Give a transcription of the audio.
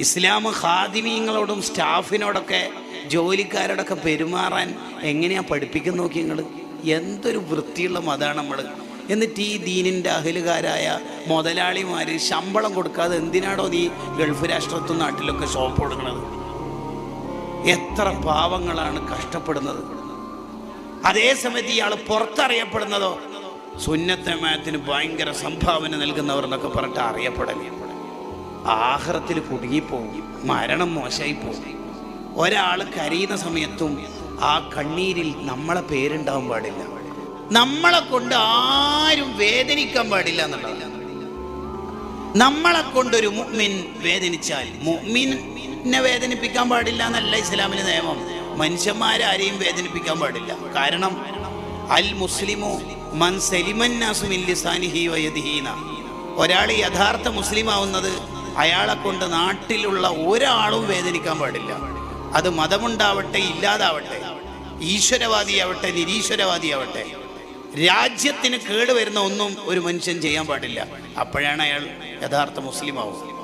ഇസ്ലാം ഖാദിമീങ്ങളോടും സ്റ്റാഫിനോടൊക്കെ ജോലിക്കാരോടൊക്കെ പെരുമാറാൻ എങ്ങനെയാണ് പഠിപ്പിക്കുന്ന നോക്കി നിങ്ങൾ. എന്തൊരു വൃത്തിയുള്ള മതമാണ് നമ്മൾ. എന്നിട്ട് ഈ ദീനിൻ്റെ അഹലുകാരായ മുതലാളിമാർ ശമ്പളം കൊടുക്കാതെ എന്തിനാണോ നീ ഗൾഫ് രാഷ്ട്രത്തും നാട്ടിലൊക്കെ ഷോപ്പ് കൊടുക്കുന്നത്? എത്ര പാവങ്ങളാണ് കഷ്ടപ്പെടുന്നത്. അതേസമയത്ത് ഇയാൾ പുറത്തറിയപ്പെടുന്നതോ സുന്നത്ത് ജമാഅത്തിന് ഭയങ്കര സംഭാവന നൽകുന്നവർ എന്നൊക്കെ പറഞ്ഞിട്ട് അറിയപ്പെടലേ. ആഖിറത്തിൽ കുടുങ്ങിപ്പോവും, മരണം മോശമായി പോകും. ഒരാൾ കരയുന്ന സമയത്തും ആ കണ്ണീരിൽ നമ്മളെ പേരുണ്ടാവാൻ പാടില്ല. നമ്മളെ കൊണ്ട് ആരും വേദനിക്കാൻ പാടില്ല എന്നുള്ളതാണ്. നമ്മളെ കൊണ്ടൊരു മുഅ്മിൻ വേദനിച്ചാൽ മുഅ്മിനെ വേദനിപ്പിക്കാൻ പാടില്ല എന്നല്ല ഇസ്ലാമിലെ നിയമം. മനുഷ്യന്മാരാരെയും വേദനിപ്പിക്കാൻ പാടില്ല. കാരണം അൽ മുസ്ലിമു മൻ സലിമന്നാസു മിൻ ലിസാനിഹി വയദിഹി. ഒരാൾ യഥാർത്ഥ മുസ്ലിം ആവുന്നത് അയാളെ കൊണ്ട് നാട്ടിലുള്ള ഒരാളും വേദനിക്കാൻ പാടില്ല. അത് മതമുണ്ടാവട്ടെ ഇല്ലാതാവട്ടെ, ഈശ്വരവാദിയാവട്ടെ നിരീശ്വരവാദിയാവട്ടെ, രാജ്യത്തിന് കേടുവരുന്ന ഒന്നും ഒരു മനുഷ്യൻ ചെയ്യാൻ പാടില്ല. അപ്പോഴാണ് അയാൾ യഥാർത്ഥ മുസ്ലിം ആവുക.